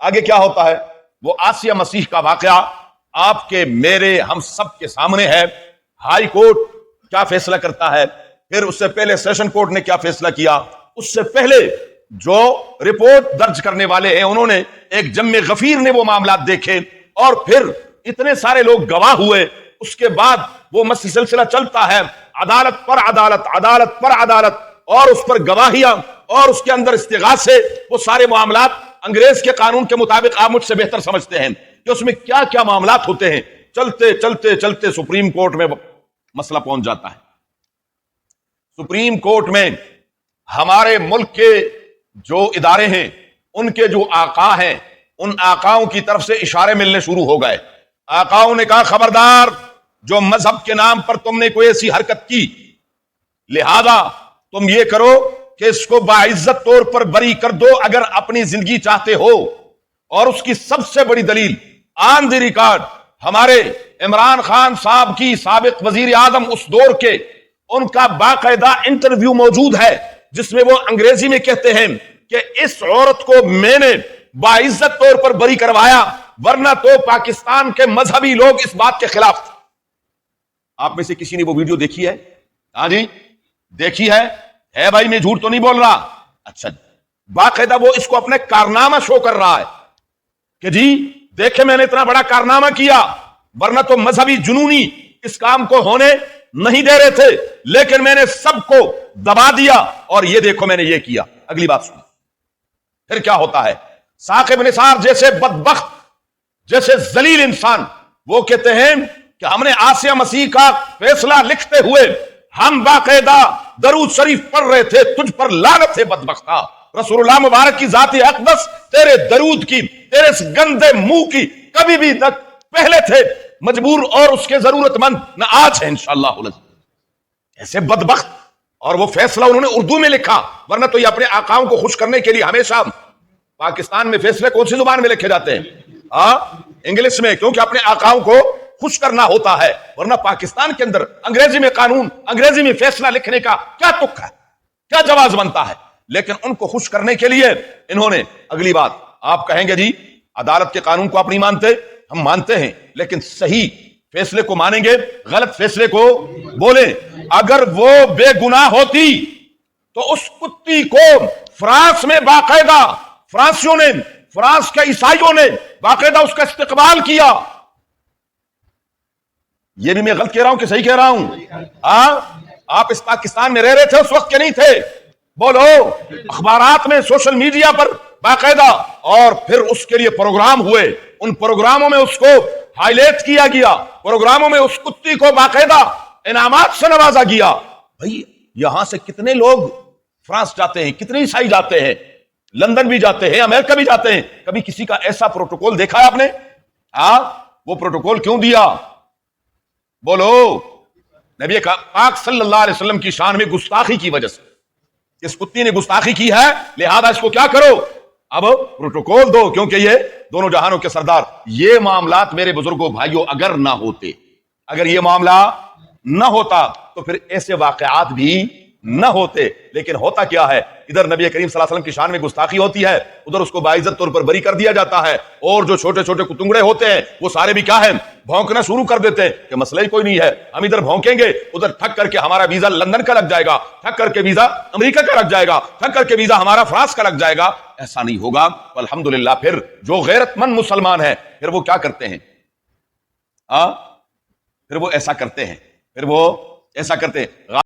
آگے کیا ہوتا ہے؟ وہ آسیہ مسیح کا واقعہ آپ کے میرے ہم سب کے سامنے ہے. ہائی کورٹ کیا فیصلہ کرتا ہے، پھر اس سے پہلے سیشن کورٹ نے کیا فیصلہ کیا، اس سے پہلے جو رپورٹ درج کرنے والے ہیں انہوں نے ایک جم غفیر نے وہ معاملات دیکھے، اور پھر اتنے سارے لوگ گواہ ہوئے. اس کے بعد وہ سلسلہ چلتا ہے، عدالت پر عدالت، عدالت پر عدالت، اور اس پر گواہیاں اور اس کے اندر استغاثے. وہ سارے معاملات انگریز کے قانون کے مطابق آپ مجھ سے بہتر سمجھتے ہیں کہ اس میں کیا کیا معاملات ہوتے ہیں. چلتے چلتے چلتے سپریم کورٹ میں مسئلہ پہنچ جاتا ہے. سپریم کورٹ میں ہمارے ملک کے جو ادارے ہیں، ان کے جو آقا ہیں، ان آقاؤں کی طرف سے اشارے ملنے شروع ہو گئے. آقاؤں نے کہا خبردار، جو مذہب کے نام پر تم نے کوئی ایسی حرکت کی، لہذا تم یہ کرو کہ اس کو باعزت طور پر بری کر دو اگر اپنی زندگی چاہتے ہو. اور اس کی سب سے بڑی دلیل آن دی ریکارڈ ہمارے عمران خان صاحب کی، سابق وزیر اعظم اس دور کے، ان کا باقاعدہ انٹرویو موجود ہے جس میں وہ انگریزی میں کہتے ہیں کہ اس عورت کو میں نے باعزت طور پر بری کروایا، ورنہ تو پاکستان کے مذہبی لوگ اس بات کے خلاف تھے. آپ میں سے کسی نے وہ ویڈیو دیکھی ہے؟ ہاں جی دیکھی ہے بھائی، میں جھوٹ تو نہیں بول رہا. اچھا، باقاعدہ وہ اس کو اپنے کارنامہ شو کر رہا ہے کہ جی دیکھیں میں نے اتنا بڑا کارنامہ کیا، ورنہ تو مذہبی جنونی اس کام کو ہونے نہیں دے رہے تھے، لیکن میں نے سب کو دبا دیا اور یہ دیکھو میں نے یہ کیا. اگلی بات سنیں، پھر کیا ہوتا ہے؟ ثاقب نثار جیسے بدبخت، جیسے ذلیل انسان، وہ کہتے ہیں کہ ہم نے آسیہ مسیح کا فیصلہ لکھتے ہوئے ہم باقاعدہ درود شریف پڑھ رہے تھے، تجھ پر لعنت ہے بدبختہ. رسول اللہ مبارک کی ذات اقدس تیرے درود کی، تیرے اس گندے منہ کی کبھی بھی نہ پہلے تھے مجبور اور اس کے ضرورت مند، نہ آج ہے انشاءاللہ. ایسے بدبخت، اور وہ فیصلہ انہوں نے اردو میں لکھا، ورنہ تو یہ اپنے آقاؤں کو خوش کرنے کے لیے ہمیشہ پاکستان میں فیصلے کون سی زبان میں لکھے جاتے ہیں؟ انگلش میں، کیونکہ اپنے آقاؤں کو خوش کرنا ہوتا ہے. ورنہ پاکستان کے اندر انگریزی میں قانون، انگریزی میں فیصلہ لکھنے کا کیا تک ہے، کیا جواز بنتا ہے؟ لیکن ان کو خوش کرنے کے لیے انہوں نے اگلی بات، آپ کہیں گے جی عدالت کے قانون کو آپ نہیں مانتے، ہم مانتے ہیں، لیکن صحیح فیصلے کو مانیں گے، غلط فیصلے کو بولیں. اگر وہ بے گناہ ہوتی تو اس کتی کو فرانس میں باقاعدہ فرانسیوں نے، فرانس کے عیسائیوں نے باقاعدہ اس کا استقبال کیا. یہ بھی میں غلط کہہ رہا ہوں کہ صحیح کہہ رہا ہوں؟ آپ اس پاکستان میں رہ رہے تھے اس وقت کے نہیں تھے؟ بولو. اخبارات میں، سوشل میڈیا پر باقاعدہ، اور پھر اس کے لیے پروگرام ہوئے، ان پروگراموں میں اس کو ہائی لائٹ کیا گیا، پروگراموں میں اس کتی کو باقاعدہ انعامات سے نوازا گیا. بھائی یہاں سے کتنے لوگ فرانس جاتے ہیں، کتنے عیسائی جاتے ہیں، لندن بھی جاتے ہیں، امریکہ بھی جاتے ہیں. کبھی کسی کا ایسا پروٹوکول دیکھا ہے آپ نے؟ وہ پروٹوکول کیوں دیا؟ بولو. نبی پاک صلی اللہ علیہ وسلم کی شان میں گستاخی کی وجہ سے، اس کتی نے گستاخی کی ہے، لہذا اس کو کیا کرو، اب پروٹوکول دو، کیونکہ یہ دونوں جہانوں کے سردار. یہ معاملات میرے بزرگوں بھائیوں اگر نہ ہوتے، اگر یہ معاملہ نہ ہوتا تو پھر ایسے واقعات بھی نہ ہوتے. لیکن ہوتا کیا ہے، ادھر نبی کریم صلی اللہ علیہ وسلم کی شان میں گستاخی ہوتی ہے، ادھر اس کو باعزت طور پر بری کر دیا جاتا ہے، اور جو چھوٹے چھوٹے کتنگڑے ہوتے ہیں وہ سارے بھی کیا ہیں، بھونکنا شروع کر دیتے ہیں کہ مسئلہ ہی کوئی نہیں ہے، ہم ادھر بھونکیں گے، ادھر ٹھک کر کے ہمارا ویزا لندن کا لگ جائے گا، ٹھک کر کے ویزا امریکہ کا لگ جائے گا، ٹھک کر کے ویزا ہمارا فرانس کا لگ جائے گا. ایسا نہیں ہوگا. الحمدللہ پھر جو غیرت مند مسلمان ہے پھر وہ کیا کرتے ہیں، پھر وہ ایسا کرتے ہیں،